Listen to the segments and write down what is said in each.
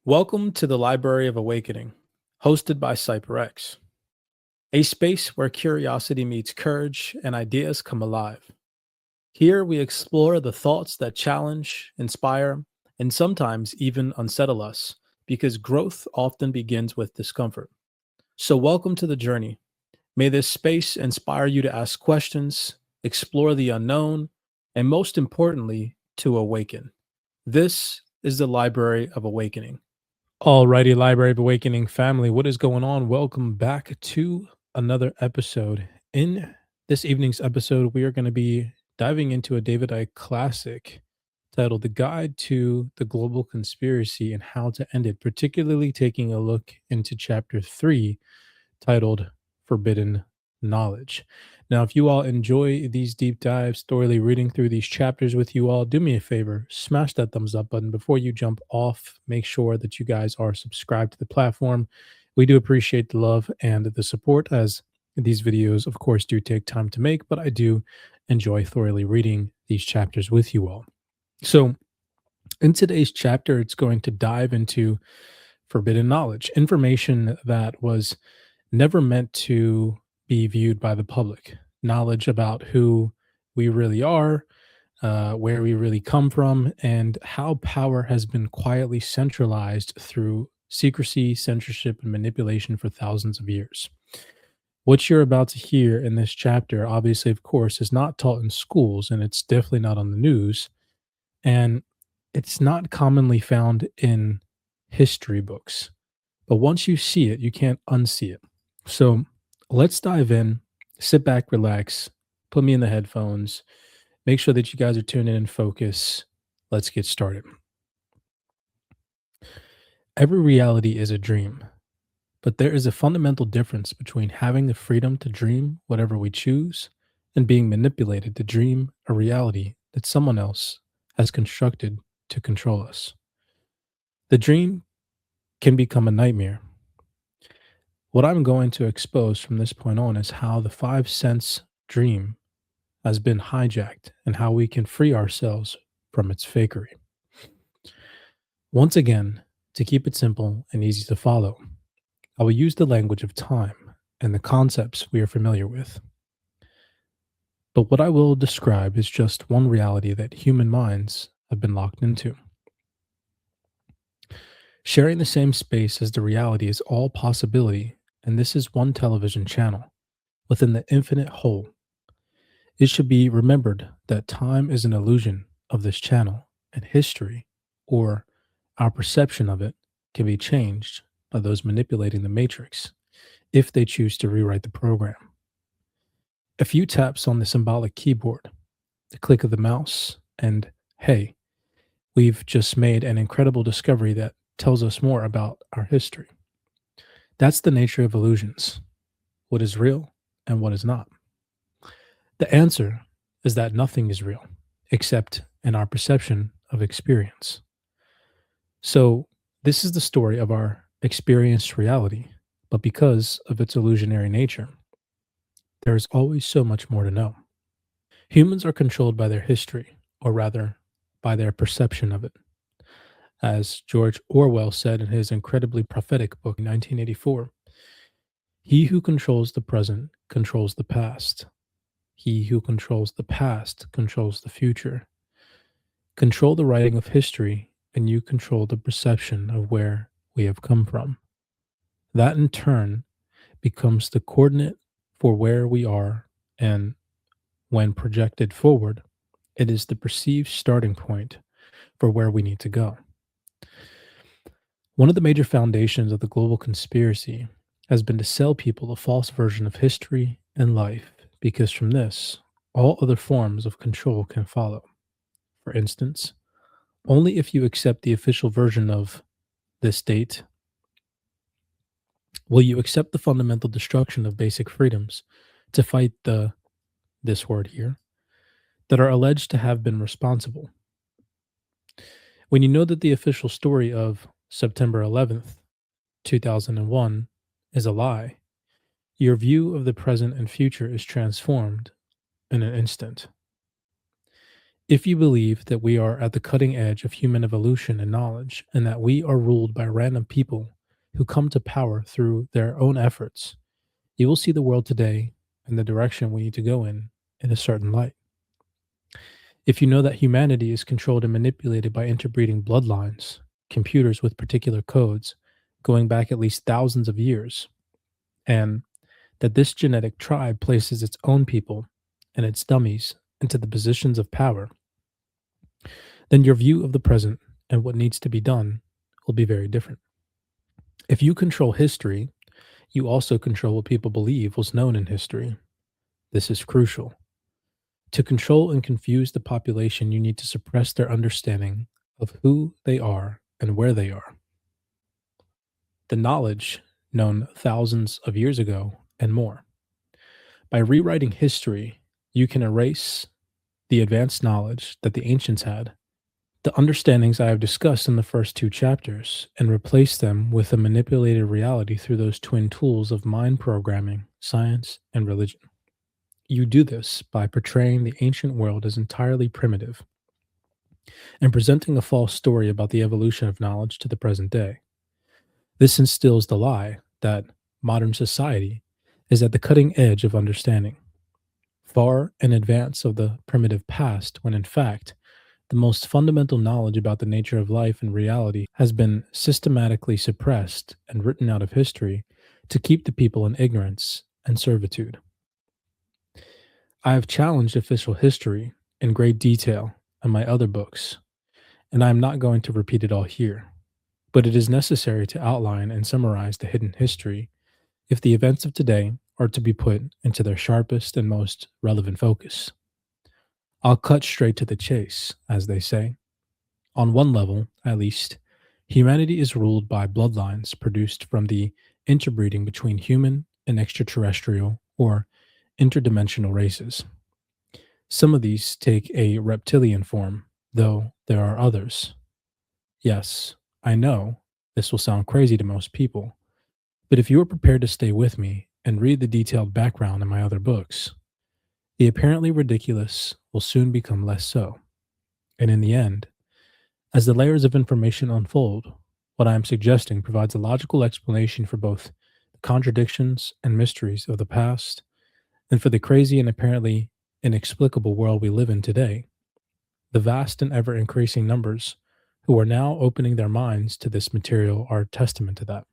Welcome to the Library of Awakening, hosted by CyberX, a space where curiosity meets courage and ideas come alive. Here we explore the thoughts that challenge, inspire, and sometimes even unsettle us, because growth often begins with discomfort. So, welcome to the journey. May this space inspire you to ask questions, explore the unknown, and most importantly, to awaken. This is the Library of Awakening. Alrighty, Library of Awakening family, what is going on? Welcome back to another episode. In this evening's episode, we are going to be diving into a David Icke classic titled The Guide to the Global Conspiracy and How to End It, particularly taking a look into chapter 3 titled Forbidden Knowledge. Now, if you all enjoy these deep dives, thoroughly reading through these chapters with you all, do me a favor, smash that thumbs up button before you jump off. Make sure that you guys are subscribed to the platform. We do appreciate the love and the support, as these videos, of course, do take time to make, but I do enjoy thoroughly reading these chapters with you all. So, in today's chapter, it's going to dive into forbidden knowledge, information that was never meant to be viewed by the public. Knowledge about who we really are, where we really come from, and how power has been quietly centralized through secrecy, censorship, and manipulation for thousands of years. What you're about to hear in this chapter, obviously, of course, is not taught in schools, and it's definitely not on the news, and it's not commonly found in history books. But once you see it, you can't unsee it. So let's dive in, sit back, relax, put me in the headphones, make sure that you guys are tuned in and focus. Let's get started. Every reality is a dream, but there is a fundamental difference between having the freedom to dream whatever we choose and being manipulated to dream a reality that someone else has constructed to control us. The dream can become a nightmare. What I'm going to expose from this point on is how the five sense dream has been hijacked and how we can free ourselves from its fakery. Once again, to keep it simple and easy to follow, I will use the language of time and the concepts we are familiar with. But what I will describe is just one reality that human minds have been locked into. Sharing the same space as the reality is all possibility, and this is one television channel within the infinite whole. It should be remembered that time is an illusion of this channel, and history, or our perception of it, can be changed by those manipulating the matrix if they choose to rewrite the program. A few taps on the symbolic keyboard, the click of the mouse, and hey, we've just made an incredible discovery that tells us more about our history. That's the nature of illusions, what is real and what is not. The answer is that nothing is real except in our perception of experience. So, this is the story of our experienced reality, but because of its illusionary nature, there is always so much more to know. Humans are controlled by their history, or rather, by their perception of it. As George Orwell said in his incredibly prophetic book, 1984, he who controls the present controls the past. He who controls the past controls the future. Control the writing of history, and you control the perception of where we have come from. That in turn becomes the coordinate for where we are, and when projected forward, it is the perceived starting point for where we need to go. One of the major foundations of the global conspiracy has been to sell people a false version of history and life, because from this, all other forms of control can follow. For instance, only if you accept the official version of this date will you accept the fundamental destruction of basic freedoms to fight this word here that are alleged to have been responsible. When you know that the official story of September 11th, 2001 is a lie, your view of the present and future is transformed in an instant. If you believe that we are at the cutting edge of human evolution and knowledge, and that we are ruled by random people who come to power through their own efforts, you will see the world today and the direction we need to go in a certain light. If you know that humanity is controlled and manipulated by interbreeding bloodlines, computers with particular codes going back at least thousands of years, and that this genetic tribe places its own people and its dummies into the positions of power, then your view of the present and what needs to be done will be very different. If you control history, you also control what people believe was known in history. This is crucial. To control and confuse the population, you need to suppress their understanding of who they are and where they are. The knowledge known thousands of years ago and more. By rewriting history, you can erase the advanced knowledge that the ancients had, the understandings I have discussed in the first two chapters, and replace them with a manipulated reality through those twin tools of mind programming, science, and religion. You do this by portraying the ancient world as entirely primitive and presenting a false story about the evolution of knowledge to the present day. This instills the lie that modern society is at the cutting edge of understanding, far in advance of the primitive past, when in fact, the most fundamental knowledge about the nature of life and reality has been systematically suppressed and written out of history to keep the people in ignorance and servitude. I have challenged official history in great detail in my other books, and I am not going to repeat it all here, but it is necessary to outline and summarize the hidden history if the events of today are to be put into their sharpest and most relevant focus. I'll cut straight to the chase, as they say. On one level, at least, humanity is ruled by bloodlines produced from the interbreeding between human and extraterrestrial or interdimensional races. Some of these take a reptilian form, though there are others. Yes, I know this will sound crazy to most people, but if you are prepared to stay with me and read the detailed background in my other books, the apparently ridiculous will soon become less so. And in the end, as the layers of information unfold, what I am suggesting provides a logical explanation for both the contradictions and mysteries of the past and for the crazy and apparently inexplicable world we live in today. The vast and ever increasing numbers who are now opening their minds to this material are testament to that.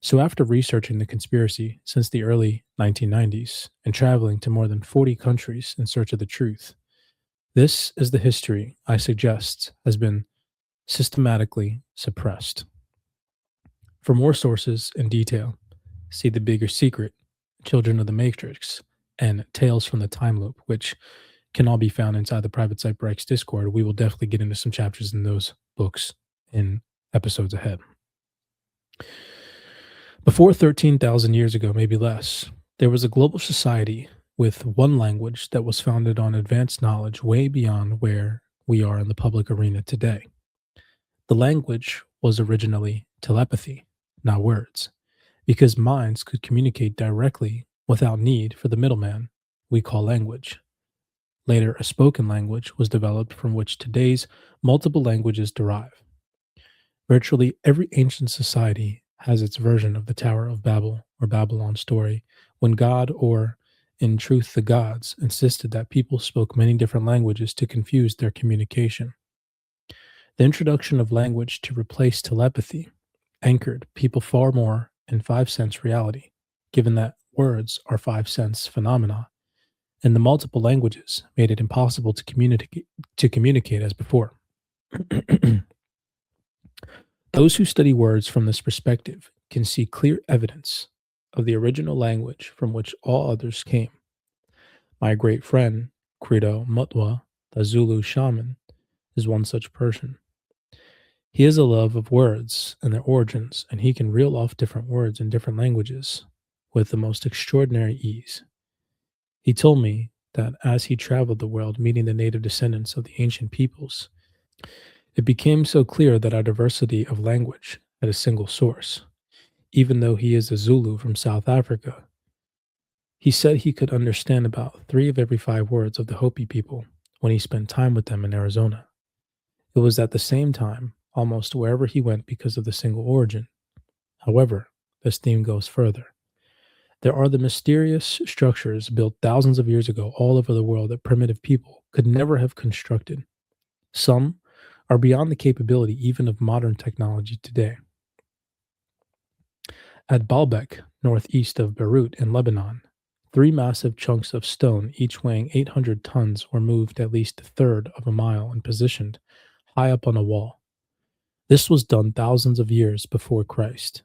So, after researching the conspiracy since the early 1990s and traveling to more than 40 countries in search of the truth, this is the history I suggest has been systematically suppressed. For more sources and detail, see The Bigger Secret, Children of the Matrix, and Tales from the Time Loop, which can all be found inside the Private CyberX Discord. We will definitely get into some chapters in those books in episodes ahead. Before 13,000 years ago, maybe less, there was a global society with one language that was founded on advanced knowledge way beyond where we are in the public arena today. The language was originally telepathy, not words, because minds could communicate directly without need for the middleman we call language. Later, a spoken language was developed from which today's multiple languages derive. Virtually every ancient society has its version of the Tower of Babel or Babylon story, when God, or in truth the gods, insisted that people spoke many different languages to confuse their communication. The introduction of language to replace telepathy anchored people far more in five sense reality, given that words are five sense phenomena, and the multiple languages made it impossible to communicate as before. Those who study words from this perspective can see clear evidence of the original language from which all others came. My great friend, Credo Mutwa, the Zulu shaman, is one such person. He has a love of words and their origins, and he can reel off different words in different languages with the most extraordinary ease. He told me that as he traveled the world meeting the native descendants of the ancient peoples, it became so clear that our diversity of language had a single source. Even though he is a Zulu from South Africa, he said he could understand about 3 of every 5 words of the Hopi people, when he spent time with them in Arizona. It was at the same time almost wherever he went because of the single origin. However, this theme goes further. There are the mysterious structures built thousands of years ago all over the world that primitive people could never have constructed. Some are beyond the capability even of modern technology today. At Baalbek, northeast of Beirut in Lebanon, three massive chunks of stone, each weighing 800 tons, were moved at least a third of a mile and positioned high up on a wall. This was done thousands of years before Christ.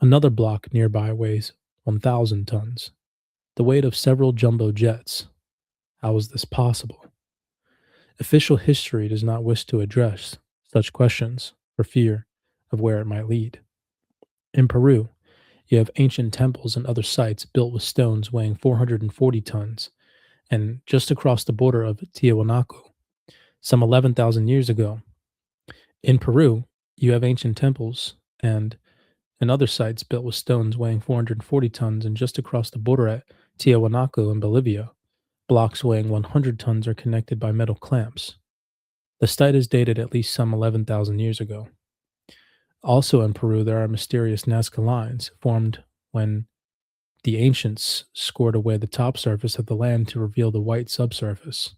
Another block nearby weighs 1,000 tons, the weight of several jumbo jets. How is this possible? Official history does not wish to address such questions for fear of where it might lead. In Peru, you have ancient temples and other sites built with stones weighing 440 tons, and just across the border of Tiahuanaco, some 11,000 years ago. In Peru, you have ancient temples and other sites built with stones weighing 440 tons, and just across the border at Tiahuanaco in Bolivia, blocks weighing 100 tons are connected by metal clamps. The site is dated at least some 11,000 years ago. Also in Peru, there are mysterious Nazca lines formed when the ancients scored away the top surface of the land to reveal the white subsurface.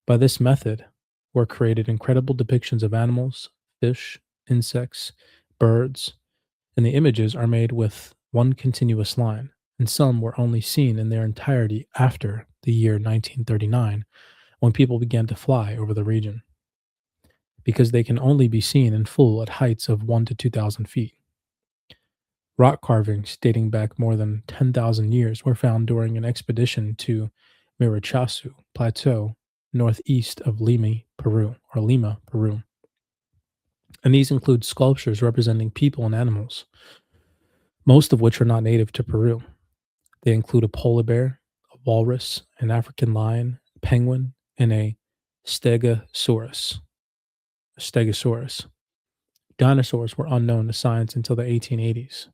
By this method were created incredible depictions of animals, fish, insects, birds, and the images are made with one continuous line, and some were only seen in their entirety after the year 1939 when people began to fly over the region, because they can only be seen in full at heights of 1 to 2,000 feet. Rock carvings dating back more than 10,000 years were found during an expedition to Mirachasu Plateau, northeast of Lima, Peru. And these include sculptures representing people and animals, most of which are not native to Peru. They include a polar bear, a walrus, an African lion, a penguin, and a stegosaurus. Stegosaurus. Dinosaurs were unknown to science until the 1880s,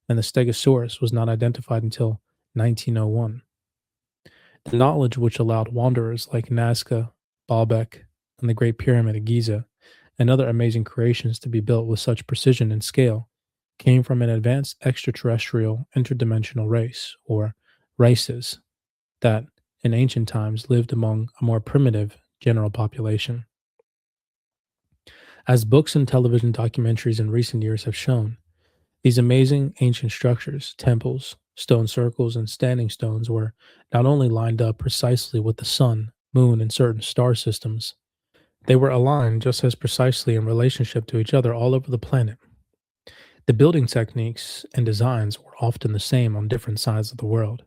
and the Stegosaurus was not identified until 1901. The knowledge which allowed wanderers like Nazca, Baalbek, and the Great Pyramid of Giza, and other amazing creations to be built with such precision and scale, came from an advanced extraterrestrial interdimensional race, or races, that in ancient times lived among a more primitive general population. As books and television documentaries in recent years have shown, these amazing ancient structures, temples, stone circles, and standing stones were not only lined up precisely with the sun, moon, and certain star systems, they were aligned just as precisely in relationship to each other all over the planet. The building techniques and designs were often the same on different sides of the world,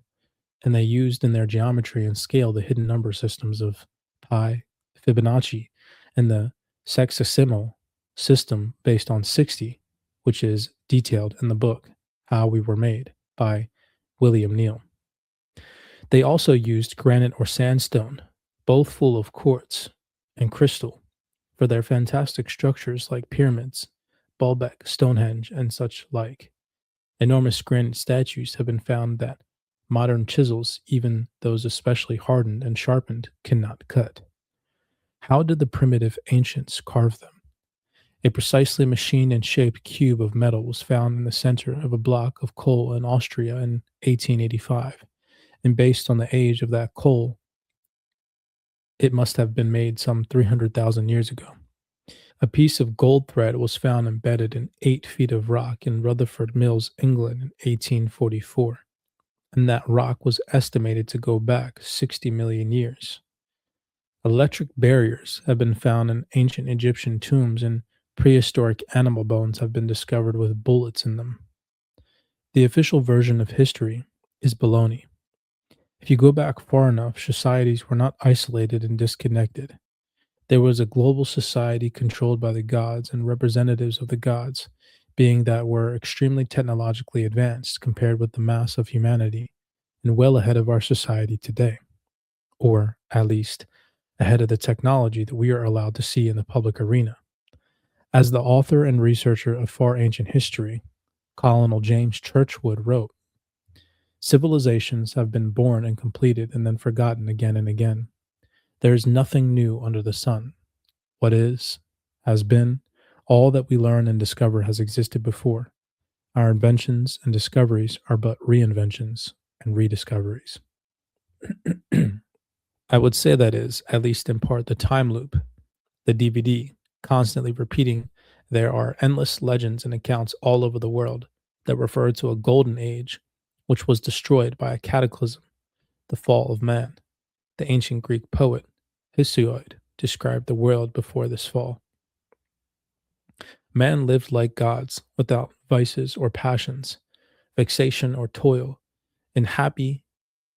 and they used in their geometry and scale the hidden number systems of pi, Fibonacci, and the sexagesimal system based on 60, which is detailed in the book How We Were Made by William Neal. They also used granite or sandstone, both full of quartz and crystal, for their fantastic structures like pyramids, Baalbek, Stonehenge, and such like. Enormous granite statues have been found that modern chisels, even those especially hardened and sharpened, cannot cut. How did the primitive ancients carve them? A precisely machined and shaped cube of metal was found in the center of a block of coal in Austria in 1885, and based on the age of that coal, it must have been made some 300,000 years ago. A piece of gold thread was found embedded in 8 feet of rock in Rutherford Mills, England in 1844, and that rock was estimated to go back 60 million years. Electric barriers have been found in ancient Egyptian tombs, and prehistoric animal bones have been discovered with bullets in them. The official version of history is baloney. If you go back far enough, societies were not isolated and disconnected. There was a global society controlled by the gods and representatives of the gods, being that were extremely technologically advanced compared with the mass of humanity, and well ahead of our society today, or at least ahead of the technology that we are allowed to see in the public arena. As the author and researcher of far ancient history, Colonel James Churchward wrote, civilizations have been born and completed and then forgotten again and again. There is nothing new under the sun. What is, has been, all that we learn and discover has existed before. Our inventions and discoveries are but reinventions and rediscoveries. I would say that is, at least in part, the time loop, the DVD, constantly repeating. There are endless legends and accounts all over the world that refer to a golden age, which was destroyed by a cataclysm, the fall of man. The ancient Greek poet Hesiod described the world before this fall. Man lived like gods, without vices or passions, vexation or toil, in happy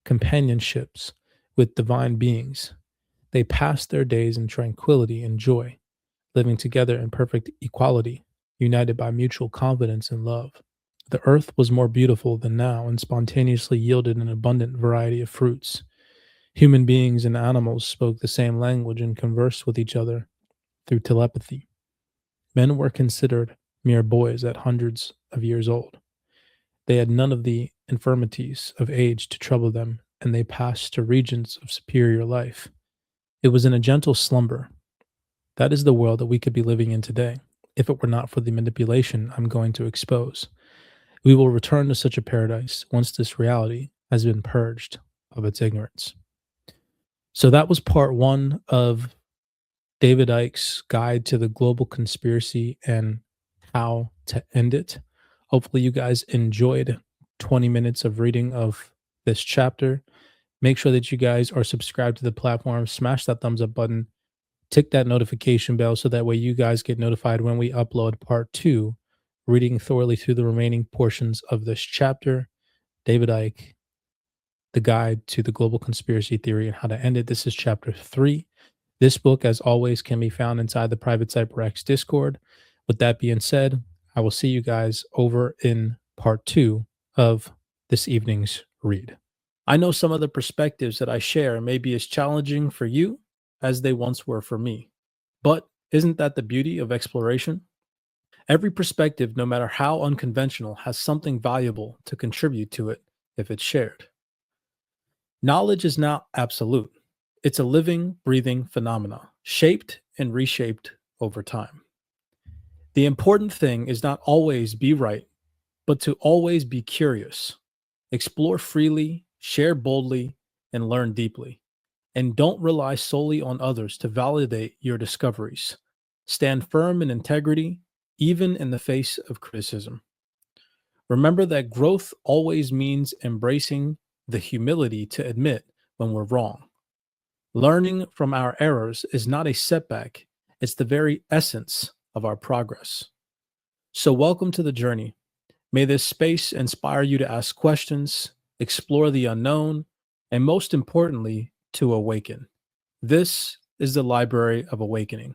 companionships with divine beings. They passed their days in tranquility and joy, living together in perfect equality, united by mutual confidence and love. The earth was more beautiful than now and spontaneously yielded an abundant variety of fruits. Human beings and animals spoke the same language and conversed with each other through telepathy. Men were considered mere boys at hundreds of years old. They had none of the infirmities of age to trouble them, and they passed to regions of superior life. It was in a gentle slumber. That is the world that we could be living in today, if it were not for the manipulation I'm going to expose. We will return to such a paradise once this reality has been purged of its ignorance. So that was part one of David Icke's guide to the global conspiracy and how to end it. Hopefully, you guys enjoyed 20 minutes of reading of this chapter. Make sure that you guys are subscribed to the platform, smash that thumbs up button, tick that notification bell so that way you guys get notified when we upload part two, reading thoroughly through the remaining portions of this chapter. David Icke, the guide to the global conspiracy theory and how to end it. This is chapter 3. This book, as always, can be found inside the private CyberX Discord. With that being said, I will see you guys over in part 2 of this evening's read. I know some of the perspectives that I share may be as challenging for you as they once were for me. But isn't that the beauty of exploration? Every perspective, no matter how unconventional, has something valuable to contribute to it if it's shared. Knowledge is not absolute. It's a living, breathing phenomena, shaped and reshaped over time. The important thing is not always be right, but to always be curious. Explore freely, share boldly, and learn deeply. And don't rely solely on others to validate your discoveries. Stand firm in integrity, even in the face of criticism. Remember that growth always means embracing the humility to admit when we're wrong. Learning from our errors is not a setback, it's the very essence of our progress. So, welcome to the journey. May this space inspire you to ask questions, explore the unknown, and most importantly, to awaken. This is the Library of Awakening,